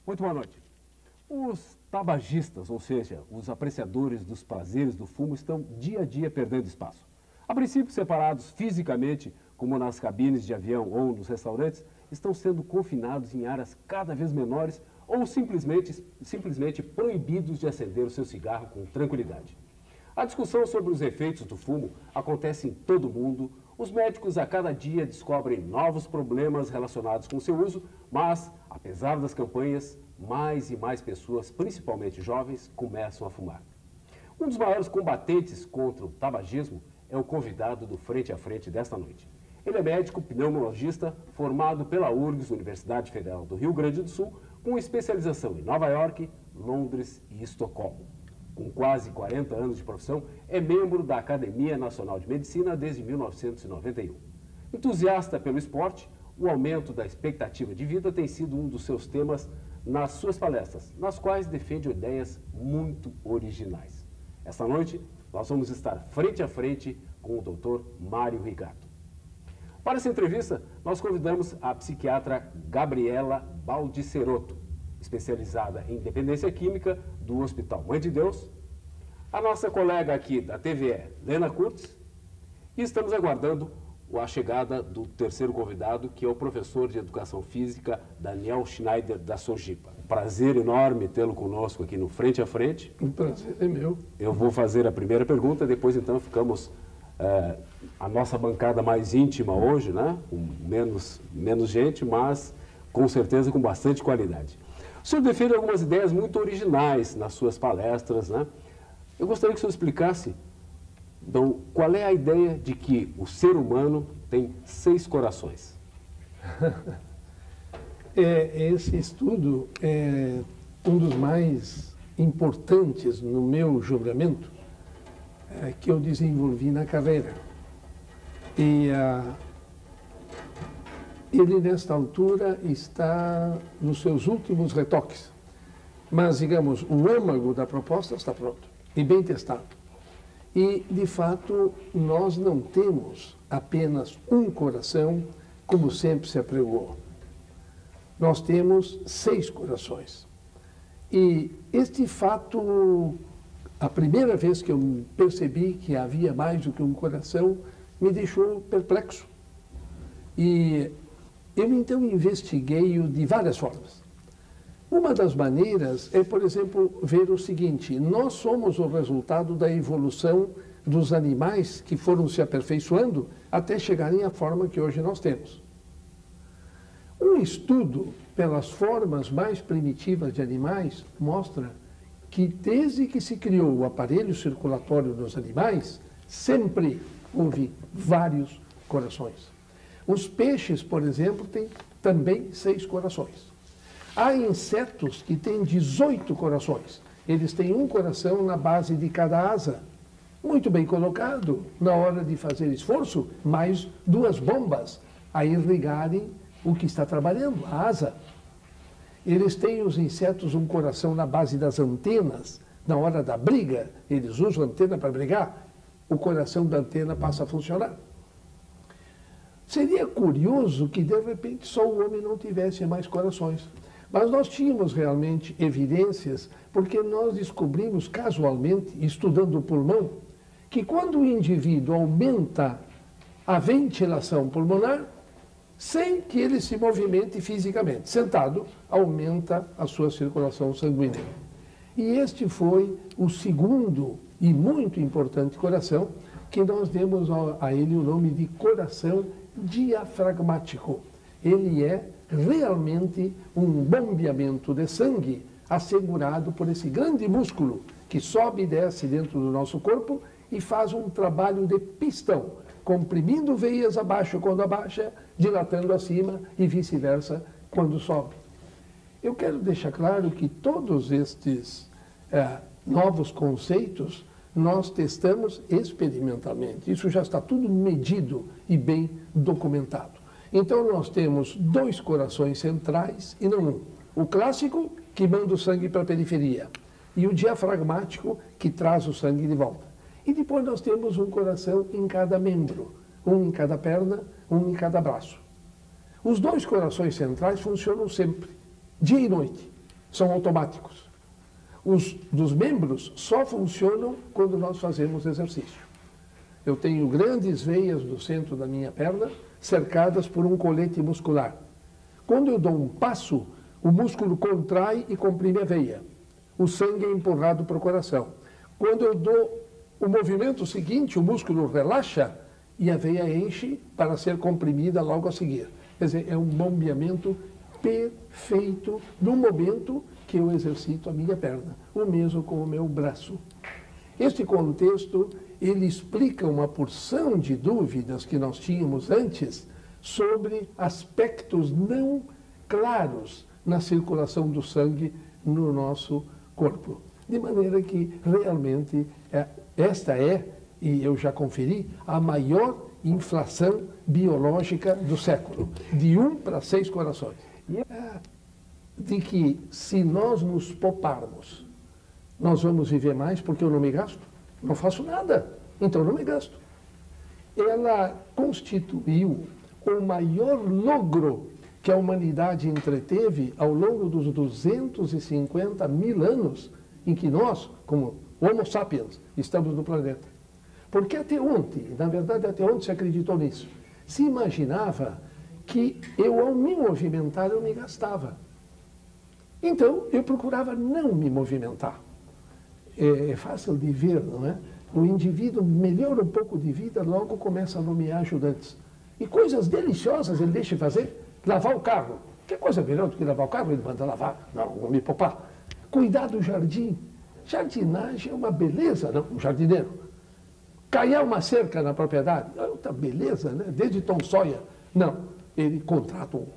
Muito boa noite. Os tabagistas, ou seja, os apreciadores dos prazeres do fumo, estão dia a dia perdendo espaço. A princípio separados fisicamente, como nas cabines de avião ou nos restaurantes, estão sendo confinados em áreas cada vez menores ou simplesmente proibidos de acender o seu cigarro com tranquilidade. A discussão sobre os efeitos do fumo acontece em todo o mundo. Os médicos a cada dia descobrem novos problemas relacionados com seu uso, mas, apesar das campanhas, mais e mais pessoas, principalmente jovens, começam a fumar. Um dos maiores combatentes contra o tabagismo é o convidado do Frente a Frente desta noite. Ele é médico pneumologista formado pela URGS, Universidade Federal do Rio Grande do Sul, com especialização em Nova York, Londres e Estocolmo. Com quase 40 anos de profissão, é membro da Academia Nacional de Medicina desde 1991. Entusiasta pelo esporte, o aumento da expectativa de vida tem sido um dos seus temas nas suas palestras, nas quais defende ideias muito originais. Esta noite, nós vamos estar frente a frente com o Dr. Mário Rigato. Para essa entrevista, nós convidamos a psiquiatra Gabriela Baldiceroto, especializada em dependência química do Hospital Mãe de Deus, a nossa colega aqui da TVE, Lena Kurtz, e estamos aguardando a chegada do terceiro convidado, que é o professor de Educação Física, Daniel Schneider, da Sojipa. Prazer enorme tê-lo conosco aqui no Frente a Frente. Um prazer é meu. Eu vou fazer a primeira pergunta, depois então ficamos a nossa bancada mais íntima hoje, né? Com menos gente, mas com certeza com bastante qualidade. O senhor defende algumas ideias muito originais nas suas palestras, né? Eu gostaria que o senhor explicasse, então, qual é a ideia de que o ser humano tem 6 corações? Esse estudo é um dos mais importantes no meu julgamento que eu desenvolvi na carreira. E ele, nesta altura, está nos seus últimos retoques. Mas, digamos, o âmago da proposta está pronto e bem testado. E, de fato, nós não temos apenas um coração, como sempre se apregou. Nós temos 6 corações. E este fato, a primeira vez que eu percebi que havia mais do que um coração, me deixou perplexo. E eu, então, investiguei-o de várias formas. Uma das maneiras é, por exemplo, ver o seguinte: nós somos o resultado da evolução dos animais que foram se aperfeiçoando até chegarem à forma que hoje nós temos. Um estudo pelas formas mais primitivas de animais mostra que desde que se criou o aparelho circulatório dos animais, sempre houve vários corações. Os peixes, por exemplo, têm também 6 corações. Há insetos que têm 18 corações. Eles têm um coração na base de cada asa. Muito bem colocado, na hora de fazer esforço, mais 2 bombas a irrigarem o que está trabalhando, a asa. Eles têm, os insetos, um coração na base das antenas. Na hora da briga, eles usam a antena para brigar. O coração da antena passa a funcionar. Seria curioso que, de repente, só o homem não tivesse mais corações. Mas nós tínhamos realmente evidências, porque nós descobrimos casualmente, estudando o pulmão, que quando o indivíduo aumenta a ventilação pulmonar, sem que ele se movimente fisicamente, sentado, aumenta a sua circulação sanguínea. E este foi o segundo e muito importante coração, que nós demos a ele o nome de coração diafragmático. Ele é realmente um bombeamento de sangue assegurado por esse grande músculo que sobe e desce dentro do nosso corpo e faz um trabalho de pistão, comprimindo veias abaixo quando abaixa, dilatando acima e vice-versa quando sobe. Eu quero deixar claro que todos estes novos conceitos nós testamos experimentalmente. Isso já está tudo medido e bem documentado. Então, nós temos 2 corações centrais e não um. O clássico, que manda o sangue para a periferia, e o diafragmático, que traz o sangue de volta. E depois nós temos um coração em cada membro, um em cada perna, um em cada braço. Os 2 corações centrais funcionam sempre, dia e noite. são automáticos. Os dos membros só funcionam quando nós fazemos exercício. Eu tenho grandes veias do centro da minha perna cercadas por um colete muscular. Quando eu dou um passo, o músculo contrai e comprime a veia. O sangue é empurrado para o coração. Quando eu dou o movimento seguinte, o músculo relaxa e a veia enche para ser comprimida logo a seguir. Quer dizer, é um bombeamento perfeito no momento que eu exercito a minha perna. O mesmo com o meu braço. Este contexto, ele explica uma porção de dúvidas que nós tínhamos antes sobre aspectos não claros na circulação do sangue no nosso corpo. De maneira que, realmente, esta é, e eu já conferi, a maior inflação biológica do século, de 1 para 6 corações. De que, se nós nos pouparmos, nós vamos viver mais porque eu não me gasto? Não faço nada, então não me gasto. Ela constituiu o maior logro que a humanidade entreteve ao longo dos 250 mil anos em que nós, como Homo sapiens, estamos no planeta. Porque até ontem, na verdade até ontem se acreditou nisso, se imaginava que eu, ao me movimentar, eu me gastava. Então, eu procurava não me movimentar. É fácil de ver, não é? O indivíduo melhora um pouco de vida, logo começa a nomear ajudantes. E coisas deliciosas ele deixa de fazer. Lavar o carro. Que coisa melhor do que lavar o carro? Ele manda lavar. Não, vou me poupar. Cuidar do jardim. Jardinagem é uma beleza, não? Um jardineiro. Caiar uma cerca na propriedade. É outra beleza, né? Desde Tom Sawyer. Não, ele contrata um.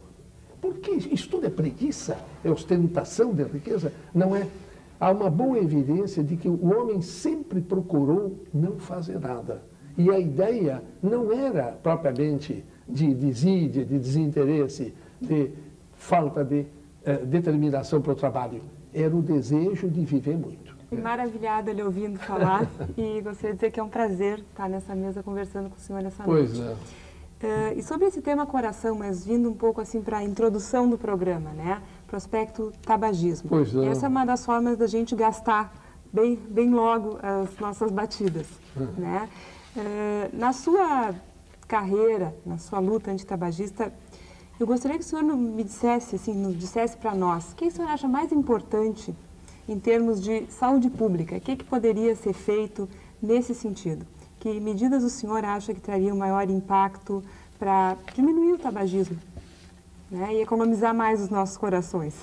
Porque isso tudo é preguiça, é ostentação de riqueza. Não é. Há uma boa evidência de que o homem sempre procurou não fazer nada. E a ideia não era propriamente de desídia, de desinteresse, de falta de determinação para o trabalho. Era o desejo de viver muito. Maravilhada lhe ouvindo falar e gostaria de dizer que é um prazer estar nessa mesa conversando com o senhor nessa noite. Pois é. E sobre esse tema coração, mas vindo um pouco assim para a introdução do programa, né? Prospecto tabagismo. Pois é. Essa é uma das formas da gente gastar bem logo as nossas batidas, né? Na sua carreira, na sua luta antitabagista, eu gostaria que o senhor me dissesse, assim, nos dissesse para nós, o que o senhor acha mais importante em termos de saúde pública? O que poderia ser feito nesse sentido? Que medidas o senhor acha que trariam maior impacto para diminuir o tabagismo, né? E economizar mais os nossos corações?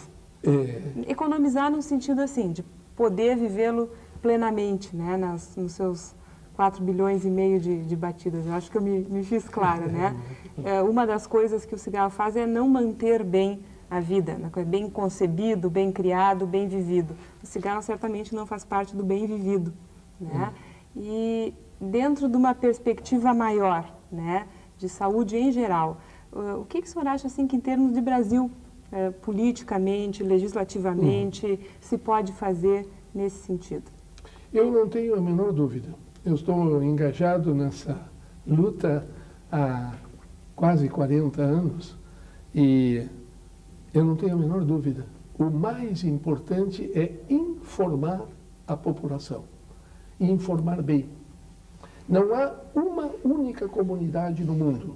Economizar no sentido assim, de poder vivê-lo plenamente, né? Nos seus 4 bilhões e meio de batidas. Eu acho que eu me fiz clara, né? Uma das coisas que o cigarro faz é não manter bem a vida, né? Bem concebido, bem criado, bem vivido. O cigarro certamente não faz parte do bem vivido, né? E dentro de uma perspectiva maior, né, de saúde em geral, o que o senhor acha assim que em termos de Brasil, politicamente, legislativamente, se pode fazer nesse sentido? Eu não tenho a menor dúvida. Eu estou engajado nessa luta há quase 40 anos e eu não tenho a menor dúvida. O mais importante é informar a população e informar bem. Não há uma única comunidade no mundo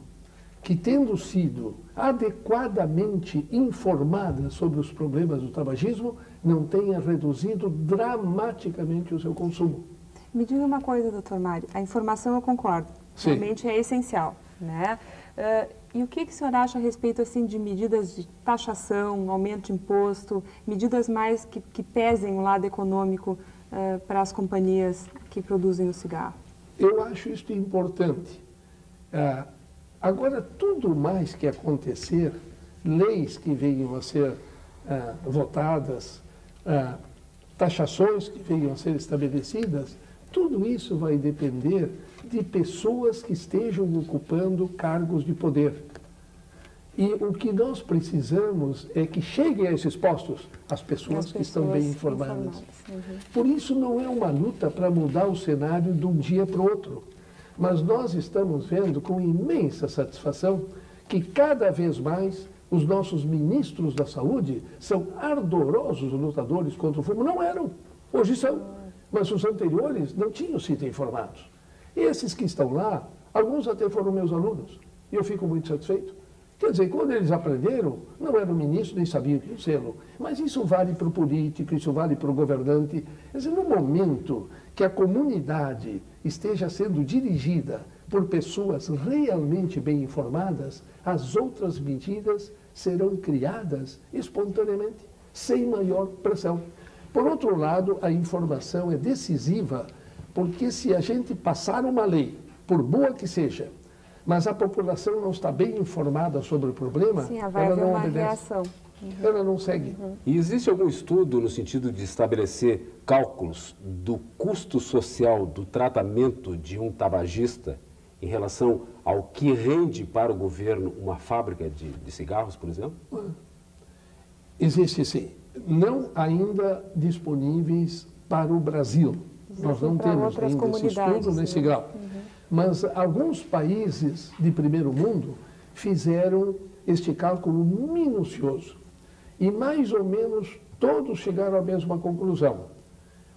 que, tendo sido adequadamente informada sobre os problemas do tabagismo, não tenha reduzido dramaticamente o seu consumo. Me diga uma coisa, doutor Mário, a informação eu concordo, Sim. Realmente é essencial, né? E o que o senhor acha a respeito assim, de medidas de taxação, aumento de imposto, medidas mais que pesem o lado econômico para as companhias que produzem o cigarro? Eu acho isso importante. Agora, tudo mais que acontecer, leis que venham a ser votadas, taxações que venham a ser estabelecidas, tudo isso vai depender de pessoas que estejam ocupando cargos de poder. E o que nós precisamos é que cheguem a esses postos as pessoas que estão bem informadas. Por isso não é uma luta para mudar o cenário de um dia para o outro. Mas nós estamos vendo com imensa satisfação que cada vez mais os nossos ministros da saúde são ardorosos lutadores contra o fumo. Não eram, hoje são, mas os anteriores não tinham sido informados. Esses que estão lá, alguns até foram meus alunos, e eu fico muito satisfeito. Quer dizer, quando eles aprenderam, não eram ministros, nem sabiam que ser. Mas isso vale para o político, isso vale para o governante. Quer dizer, no momento que a comunidade esteja sendo dirigida por pessoas realmente bem informadas, as outras medidas serão criadas espontaneamente, sem maior pressão. Por outro lado, a informação é decisiva, porque se a gente passar uma lei, por boa que seja, mas a população não está bem informada sobre o problema, sim, vai ela haver não uma obedece. reação. Ela não segue. E existe algum estudo no sentido de estabelecer cálculos do custo social do tratamento de um tabagista em relação ao que rende para o governo uma fábrica de cigarros, por exemplo? Existe sim. Não ainda disponíveis para o Brasil. Nós não temos ainda esse estudo nesse grau. Mas alguns países de primeiro mundo fizeram este cálculo minucioso. E mais ou menos todos chegaram à mesma conclusão.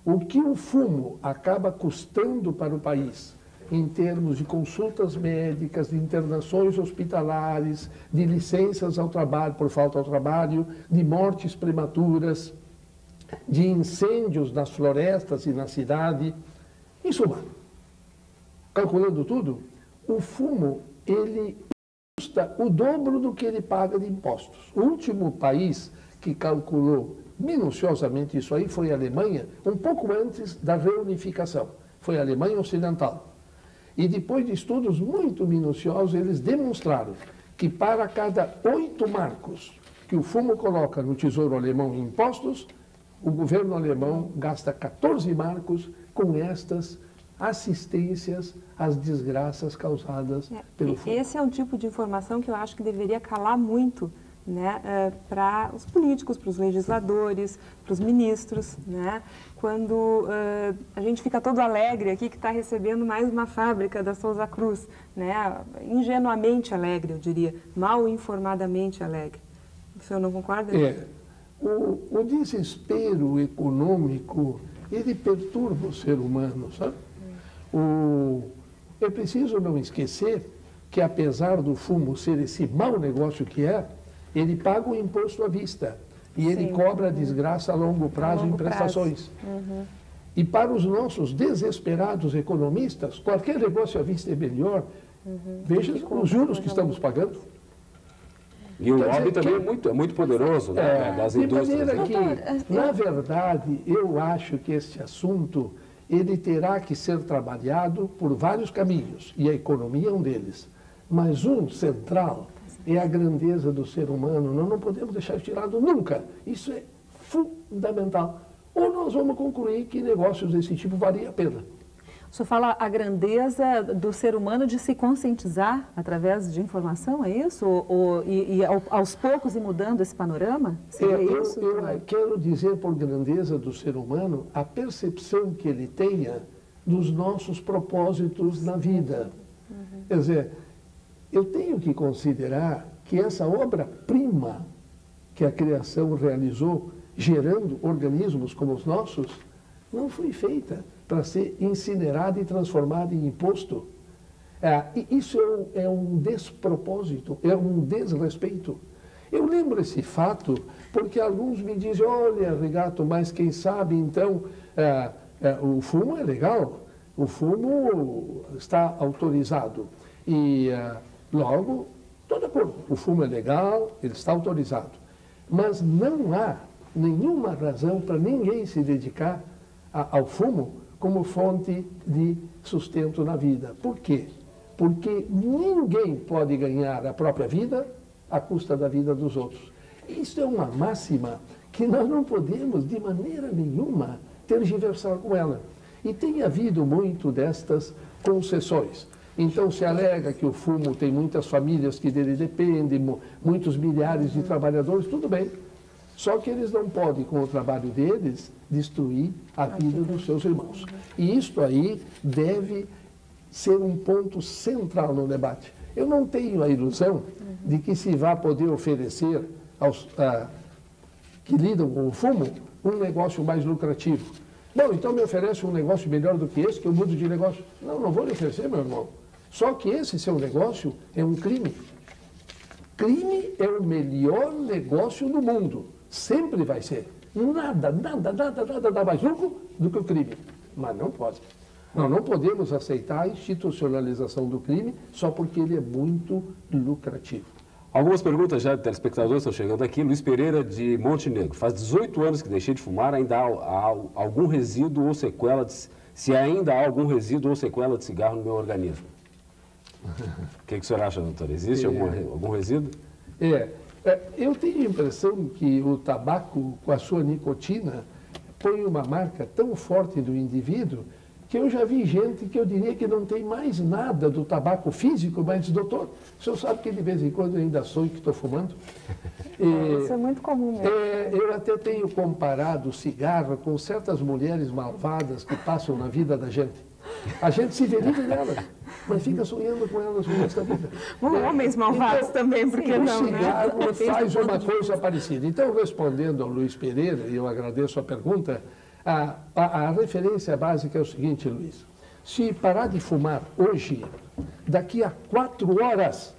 O que o fumo acaba custando para o país, em termos de consultas médicas, de internações hospitalares, de licenças ao trabalho por falta ao trabalho, de mortes prematuras, de incêndios nas florestas e na cidade, em suma, calculando tudo, o fumo, ele custa o dobro do que ele paga de impostos. O último país que calculou minuciosamente isso aí foi a Alemanha, um pouco antes da reunificação. Foi a Alemanha Ocidental. E depois de estudos muito minuciosos, eles demonstraram que para cada 8 marcos que o fumo coloca no Tesouro Alemão em impostos, o governo alemão gasta 14 marcos com estas assistências às desgraças causadas pelo fumo. Esse é um tipo de informação que eu acho que deveria calar muito, né, para os políticos, para os legisladores, para os ministros, né? Quando a gente fica todo alegre aqui que está recebendo mais uma fábrica da Souza Cruz, né? Ingenuamente alegre, eu diria, mal informadamente alegre. O senhor não concorda? O desespero econômico, ele perturba o ser humano, sabe? É preciso não esquecer que, apesar do fumo ser esse mau negócio que é, ele paga o imposto à vista e ele cobra a desgraça a longo prazo em prestações. E para os nossos desesperados economistas, qualquer negócio à vista é melhor. Veja os juros que estamos pagando. E o lobby também é muito poderoso, né, das indústrias. De maneira que, na verdade, eu acho que este assunto ele terá que ser trabalhado por vários caminhos, e a economia é um deles. Mas um central é a grandeza do ser humano. Nós não podemos deixar isso de lado nunca. Isso é fundamental. Ou nós vamos concluir que negócios desse tipo valem a pena. O senhor fala a grandeza do ser humano de se conscientizar através de informação, é isso? E aos poucos ir mudando esse panorama? Eu quero dizer, por grandeza do ser humano, a percepção que ele tenha dos nossos propósitos na vida. Quer dizer, eu tenho que considerar que essa obra-prima que a criação realizou, gerando organismos como os nossos, não foi feita para ser incinerada e transformada em imposto. Isso é um despropósito, é um desrespeito. Eu lembro esse fato porque alguns me dizem, olha, Rigato, mas quem sabe, então, o fumo é legal, o fumo está autorizado. E, logo, estou de acordo, o fumo é legal, ele está autorizado. Mas não há nenhuma razão para ninguém se dedicar ao fumo como fonte de sustento na vida. Por quê? Porque ninguém pode ganhar a própria vida à custa da vida dos outros. Isso é uma máxima que nós não podemos, de maneira nenhuma, tergiversar com ela. E tem havido muito destas concessões. Então, se alega que o fumo tem muitas famílias que dele dependem, muitos milhares de trabalhadores, tudo bem. Só que eles não podem, com o trabalho deles, destruir a vida dos seus irmãos. E isto aí deve ser um ponto central no debate. Eu não tenho a ilusão de que se vá poder oferecer aos que lidam com o fumo um negócio mais lucrativo. Bom, então me oferece um negócio melhor do que esse, que eu mudo de negócio. Não, não vou lhe oferecer, meu irmão. Só que esse seu negócio é um crime. Crime é o melhor negócio do mundo. Sempre vai ser. Nada dá mais lucro do que o crime. Mas não pode. Nós não podemos aceitar a institucionalização do crime só porque ele é muito lucrativo. Algumas perguntas já de telespectadores estão chegando aqui. Luiz Pereira, de Montenegro. Faz 18 anos que deixei de fumar, ainda há algum resíduo ou sequela se ainda há algum resíduo ou sequela de cigarro no meu organismo? O que o senhor acha, doutor? Existe algum resíduo? Eu tenho a impressão que o tabaco, com a sua nicotina, põe uma marca tão forte do indivíduo que eu já vi gente que eu diria que não tem mais nada do tabaco físico, mas, doutor, o senhor sabe que de vez em quando eu ainda sonho que estou fumando? Isso é muito comum mesmo. Eu até tenho comparado o cigarro com certas mulheres malvadas que passam na vida da gente. A gente se vê livre delas, mas fica sonhando com elas o resto da vida. Homens malvados também, porque não, né? O cigarro faz uma coisa parecida. Então, respondendo ao Luiz Pereira, e eu agradeço a pergunta, a referência básica é o seguinte, Luiz. Se parar de fumar hoje, daqui a 4 horas,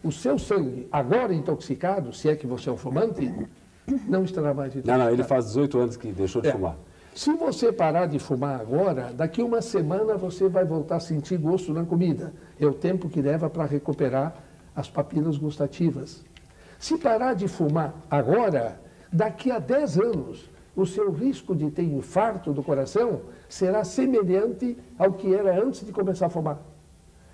o seu sangue, agora intoxicado, se é que você é um fumante, não estará mais intoxicado. Não, ele faz 18 anos que deixou de fumar. Se você parar de fumar agora, daqui uma semana você vai voltar a sentir gosto na comida. É o tempo que leva para recuperar as papilas gustativas. Se parar de fumar agora, daqui a 10 anos, o seu risco de ter infarto do coração será semelhante ao que era antes de começar a fumar.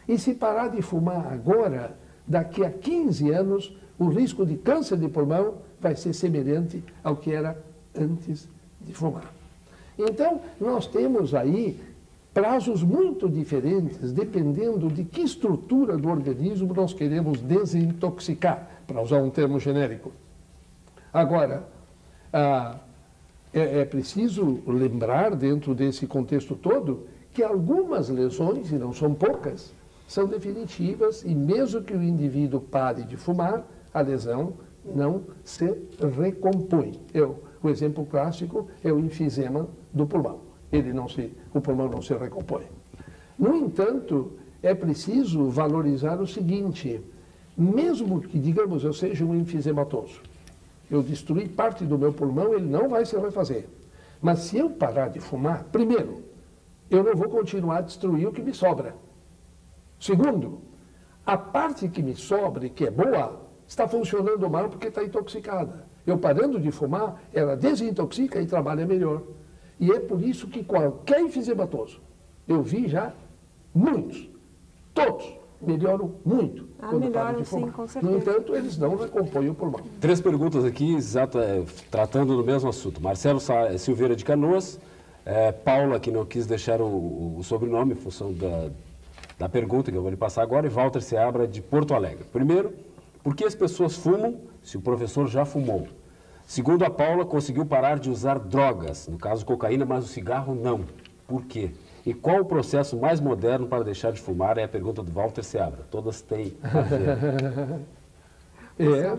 E se parar de fumar agora, daqui a 15 anos, o risco de câncer de pulmão vai ser semelhante ao que era antes de fumar. Então, nós temos aí prazos muito diferentes, dependendo de que estrutura do organismo nós queremos desintoxicar, para usar um termo genérico. Agora, é preciso lembrar, dentro desse contexto todo, que algumas lesões, e não são poucas, são definitivas e mesmo que o indivíduo pare de fumar, a lesão não se recompõe. O exemplo clássico é o enfisema do pulmão. O pulmão não se recompõe. No entanto, é preciso valorizar o seguinte, mesmo que, digamos, eu seja um enfisematoso, eu destruí parte do meu pulmão, ele não vai se refazer. Mas se eu parar de fumar, primeiro, eu não vou continuar a destruir o que me sobra. Segundo, a parte que me sobra, que é boa, está funcionando mal porque está intoxicada. Eu parando de fumar, ela desintoxica e trabalha melhor. E é por isso que qualquer enfisematoso, eu vi já muitos, todos, melhoram muito quando param de fumar. Sim, com certeza. No entanto, eles não recompõem o pulmão. 3 perguntas aqui, tratando do mesmo assunto. Marcelo Silveira de Canoas, Paula, que não quis deixar o sobrenome em função da pergunta que eu vou lhe passar agora, e Walter Seabra, de Porto Alegre. Primeiro, por que as pessoas fumam se o professor já fumou? Segundo a Paula, conseguiu parar de usar drogas, no caso cocaína, mas o cigarro não. Por quê? E qual o processo mais moderno para deixar de fumar? É a pergunta do Walter Seabra. Todas têm a ver.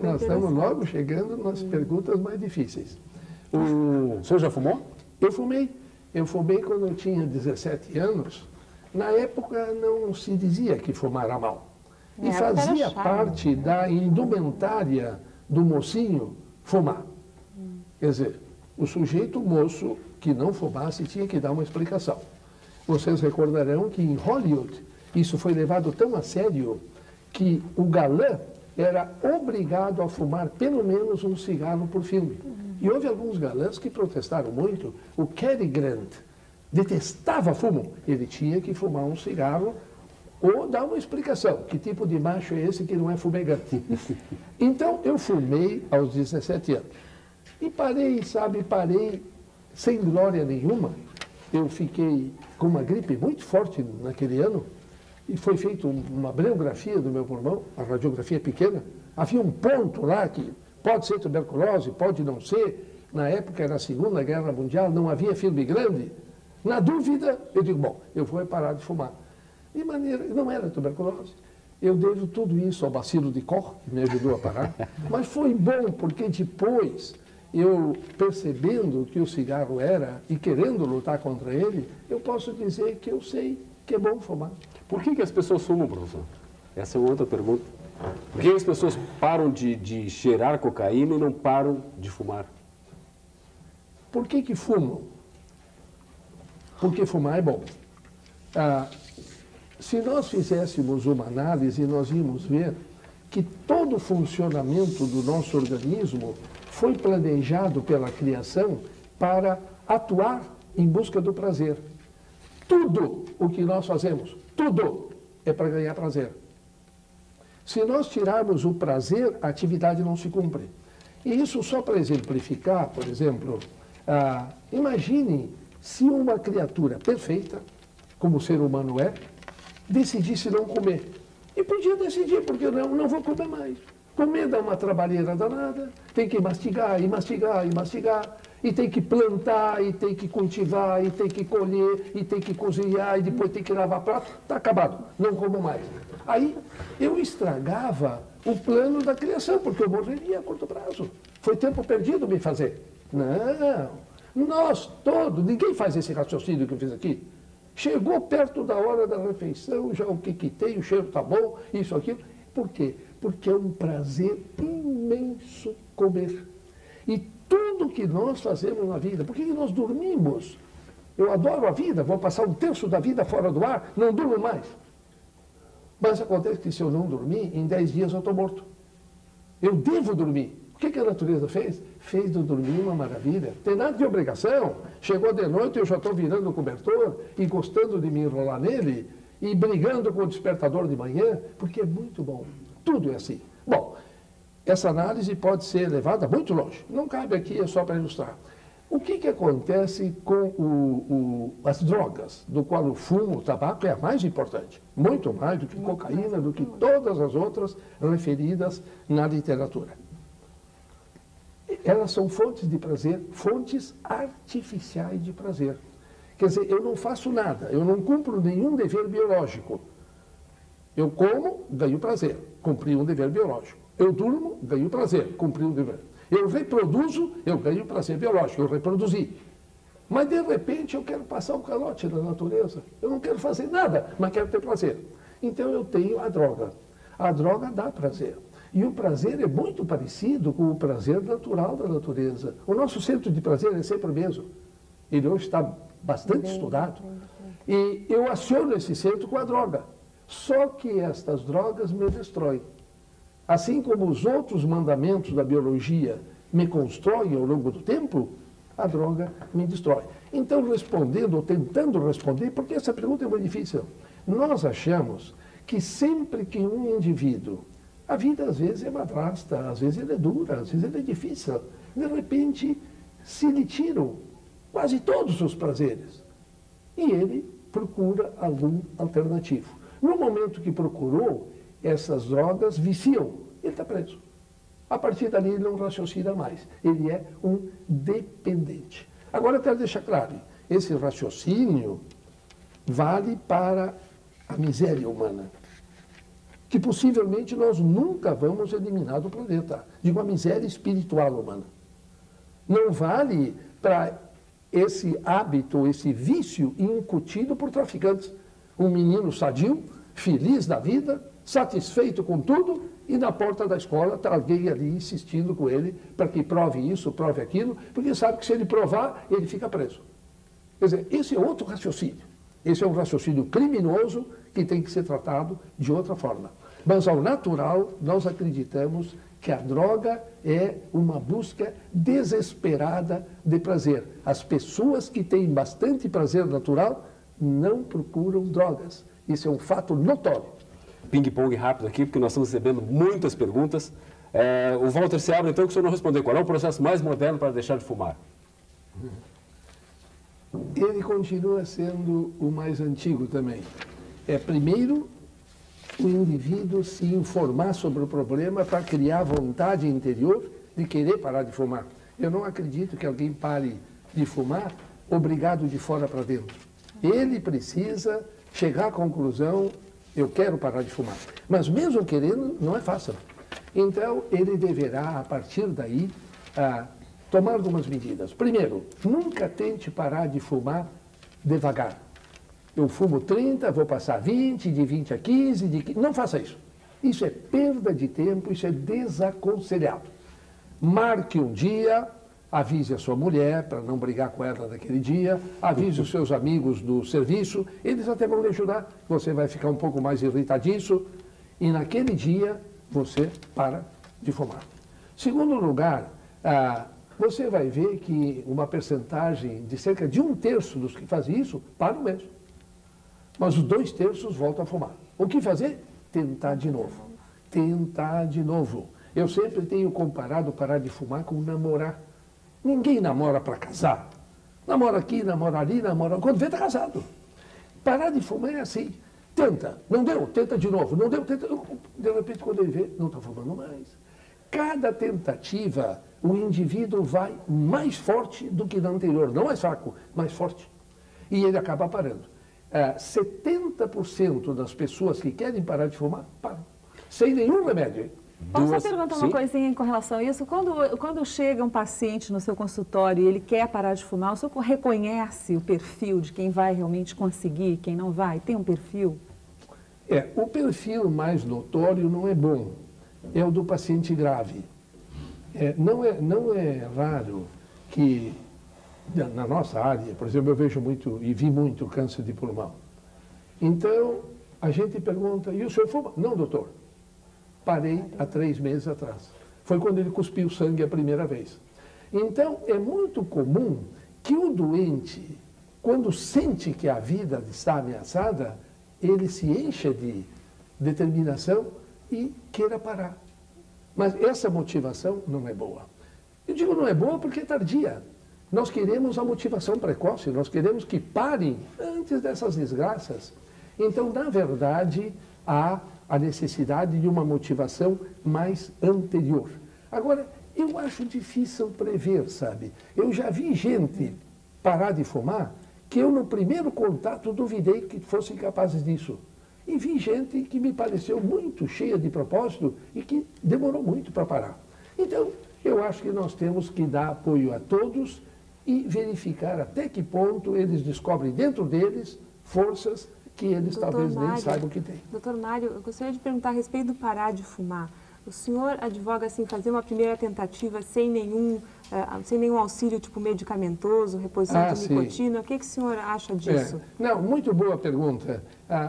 Nós estamos logo chegando nas perguntas mais difíceis. O senhor já fumou? Eu fumei. Eu fumei quando eu tinha 17 anos. Na época não se dizia que fumar era mal. E fazia parte da indumentária do mocinho fumar. Quer dizer, o sujeito moço que não fumasse tinha que dar uma explicação. Vocês recordarão que em Hollywood isso foi levado tão a sério que o galã era obrigado a fumar pelo menos um cigarro por filme. E houve alguns galãs que protestaram muito. O Cary Grant detestava fumo. Ele tinha que fumar um cigarro ou dar uma explicação. Que tipo de macho é esse que não é fumegante? Então, eu fumei aos 17 anos. E parei sem glória nenhuma. Eu fiquei com uma gripe muito forte naquele ano e foi feita uma bibliografia do meu pulmão, a radiografia pequena. Havia um ponto lá que pode ser tuberculose, pode não ser. Na época era a Segunda Guerra Mundial, não havia filme grande. Na dúvida, eu digo, bom, eu vou parar de fumar. De maneira, não era tuberculose. Eu devo tudo isso ao bacilo de Koch, que me ajudou a parar. Mas foi bom, porque depois, eu percebendo que o cigarro era e querendo lutar contra ele, eu posso dizer que eu sei que é bom fumar. Por que as pessoas fumam, professor? Essa é uma outra pergunta. Por que as pessoas param de cheirar cocaína e não param de fumar? Por que fumam? Porque fumar é bom. Se nós fizéssemos uma análise, nós íamos ver que todo o funcionamento do nosso organismo foi planejado pela criação para atuar em busca do prazer. Tudo o que nós fazemos, tudo é para ganhar prazer. Se nós tirarmos o prazer, a atividade não se cumpre. E isso só para exemplificar, por exemplo, imagine se uma criatura perfeita, como o ser humano é, decidisse não comer. E podia decidir, porque não vou comer mais. Comer dá uma trabalheira danada, tem que mastigar e mastigar e mastigar, e tem que plantar, e tem que cultivar, e tem que colher, e tem que cozinhar, e depois tem que lavar prato. Está acabado, não como mais. Aí eu estragava o plano da criação, porque eu morreria a curto prazo. Foi tempo perdido me fazer. Não, nós todos, ninguém faz esse raciocínio que eu fiz aqui. Chegou perto da hora da refeição, já o que tem, o cheiro está bom, isso, aquilo. Por quê? Porque é um prazer imenso comer. E tudo que nós fazemos na vida, por que nós dormimos? Eu adoro a vida, vou passar um terço da vida fora do ar, não durmo mais. Mas acontece que se eu não dormir, em 10 dias eu estou morto. Eu devo dormir. O que a natureza fez? Fez do dormir uma maravilha. Tem nada de obrigação. Chegou de noite, eu já estou virando o cobertor e gostando de me enrolar nele e brigando com o despertador de manhã, porque é muito bom. Tudo é assim. Bom, essa análise pode ser levada muito longe. Não cabe aqui, é só para ilustrar. O que acontece com as drogas, do qual o fumo, o tabaco é a mais importante. Muito mais do que cocaína, do que todas as outras referidas na literatura. Elas são fontes de prazer, fontes artificiais de prazer. Quer dizer, eu não faço nada, eu não cumpro nenhum dever biológico. Eu como, ganho prazer, cumpri um dever biológico. Eu durmo, ganho prazer, cumpri um dever. Eu reproduzo, eu ganho prazer biológico, eu reproduzi. Mas, de repente, eu quero passar o calote na natureza. Eu não quero fazer nada, mas quero ter prazer. Então, eu tenho a droga. A droga dá prazer. E o prazer é muito parecido com o prazer natural da natureza. O nosso centro de prazer é sempre o mesmo. Ele hoje está bastante estudado. E eu aciono esse centro com a droga. Só que estas drogas me destroem. Assim como os outros mandamentos da biologia me constroem ao longo do tempo, a droga me destrói. Então, respondendo ou tentando responder, porque essa pergunta é muito difícil, nós achamos que sempre que um indivíduo, a vida às vezes é madrasta, às vezes ela é dura, às vezes ela é difícil, de repente se lhe tiram quase todos os prazeres e ele procura algum alternativo. No momento que procurou, essas drogas viciam, ele está preso. A partir dali ele não raciocina mais, ele é um dependente. Agora eu quero deixar claro, esse raciocínio vale para a miséria humana, que possivelmente nós nunca vamos eliminar do planeta. Digo, a miséria espiritual humana. Não vale para esse hábito, esse vício incutido por traficantes. Um menino sadio, feliz da vida, satisfeito com tudo, e na porta da escola está alguém ali insistindo com ele para que prove isso, prove aquilo, porque sabe que se ele provar, ele fica preso. Quer dizer, esse é outro raciocínio. Esse é um raciocínio criminoso que tem que ser tratado de outra forma. Mas, ao natural, nós acreditamos que a droga é uma busca desesperada de prazer. As pessoas que têm bastante prazer natural não procuram drogas. Isso é um fato notório. Ping-pong rápido aqui, porque nós estamos recebendo muitas perguntas. O Walter se abre, então, que o senhor não respondeu. Qual é o processo mais moderno para deixar de fumar? Ele continua sendo o mais antigo também. Primeiro, o indivíduo se informar sobre o problema para criar vontade interior de querer parar de fumar. Eu não acredito que alguém pare de fumar obrigado de fora para dentro. Ele precisa chegar à conclusão eu quero parar de fumar. Mas mesmo querendo, não é fácil. Então, ele deverá, a partir daí, tomar algumas medidas. Primeiro, nunca tente parar de fumar devagar. Eu fumo 30, vou passar 20, de 20 a 15, de 15. Não faça isso. Isso é perda de tempo, isso é desaconselhado. Marque um dia, avise a sua mulher para não brigar com ela naquele dia, avise os seus amigos do serviço, eles até vão lhe ajudar. Você vai ficar um pouco mais irritadiço e naquele dia você para de fumar. Segundo lugar, você vai ver que uma percentagem de cerca de 1/3 dos que fazem isso param mesmo. Mas os 2/3 voltam a fumar. O que fazer? Tentar de novo. Tentar de novo. Eu sempre tenho comparado parar de fumar com namorar. Ninguém namora para casar. Namora aqui, namora ali, namora... Quando vê, está casado. Parar de fumar é assim. Tenta. Não deu? Tenta de novo. Não deu? Tenta. De repente, quando ele vê, não está fumando mais. Cada tentativa, o indivíduo vai mais forte do que na anterior. Não mais fraco, mais forte. E ele acaba parando. 70% das pessoas que querem parar de fumar, param. Sem nenhum remédio, hein? Posso só perguntar uma coisinha com relação a isso? Quando chega um paciente no seu consultório e ele quer parar de fumar, o senhor reconhece o perfil de quem vai realmente conseguir, quem não vai? Tem um perfil? O perfil mais notório não é bom. É o do paciente grave. Não é raro que, na nossa área, por exemplo, eu vejo muito e vi muito câncer de pulmão. Então, a gente pergunta, e o senhor fuma? Não, doutor. Parei há 3 meses atrás. Foi quando ele cuspiu sangue a primeira vez. Então, é muito comum que o doente, quando sente que a vida está ameaçada, ele se encha de determinação e queira parar. Mas essa motivação não é boa. Eu digo não é boa porque é tardia. Nós queremos a motivação precoce, nós queremos que parem antes dessas desgraças. Então, na verdade, há a necessidade de uma motivação mais anterior. Agora, eu acho difícil prever, sabe? Eu já vi gente parar de fumar que eu, no primeiro contato, duvidei que fossem capazes disso. E vi gente que me pareceu muito cheia de propósito e que demorou muito para parar. Então, eu acho que nós temos que dar apoio a todos e verificar até que ponto eles descobrem dentro deles forças que eles talvez nem saibam que têm. Doutor Mário, eu gostaria de perguntar a respeito do parar de fumar. O senhor advoga assim, fazer uma primeira tentativa sem nenhum auxílio tipo medicamentoso, reposição de nicotina? O que o senhor acha disso? Não, muito boa pergunta.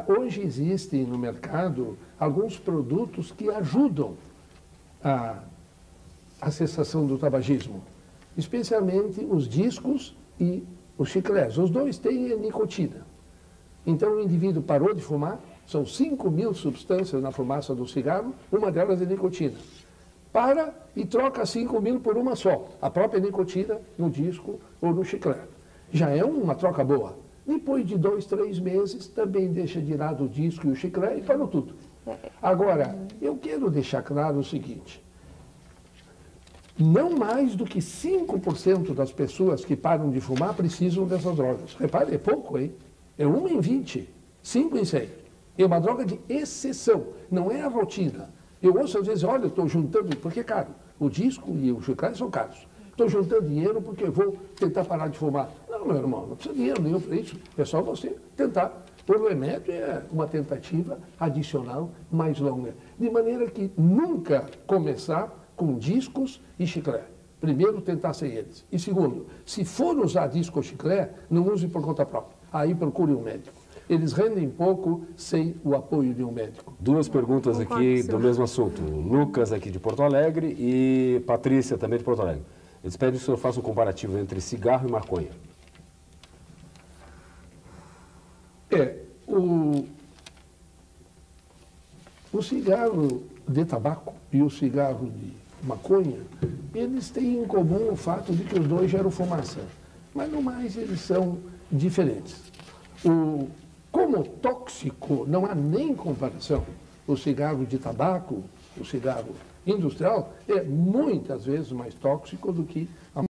Hoje existem no mercado alguns produtos que ajudam a cessação do tabagismo, especialmente os discos e os chicletes. Os dois têm nicotina. Então, o indivíduo parou de fumar, são 5.000 substâncias na fumaça do cigarro, uma delas é nicotina. Para e troca 5.000 por uma só, a própria nicotina no disco ou no chiclete. Já é uma troca boa. Depois de 2, 3 meses, também deixa de lado o disco e o chiclete e parou tudo. Agora, eu quero deixar claro o seguinte. Não mais do que 5% das pessoas que param de fumar precisam dessas drogas. Repare, é pouco, hein? É 1 em 20, 5 em 100. É uma droga de exceção, não é a rotina. Eu ouço às vezes, olha, eu estou juntando, porque é caro. O disco e o chiclete são caros. Estou juntando dinheiro porque vou tentar parar de fumar. Não, meu irmão, não precisa de dinheiro nenhum para isso. É só você tentar. O remédio é uma tentativa adicional mais longa. De maneira que nunca começar com discos e chiclete. Primeiro, tentar sem eles. E segundo, se for usar disco ou chiclete, não use por conta própria. Aí procure um médico. Eles rendem pouco sem o apoio de um médico. 2 perguntas aqui do mesmo assunto. Lucas aqui de Porto Alegre e Patrícia também de Porto Alegre. Eles pedem que o senhor faça um comparativo entre cigarro e maconha. O cigarro de tabaco e o cigarro de maconha, eles têm em comum o fato de que os dois geram fumaça. Mas no mais eles são diferentes. Como tóxico, não há nem comparação. O cigarro de tabaco, o cigarro industrial, é muitas vezes mais tóxico do que a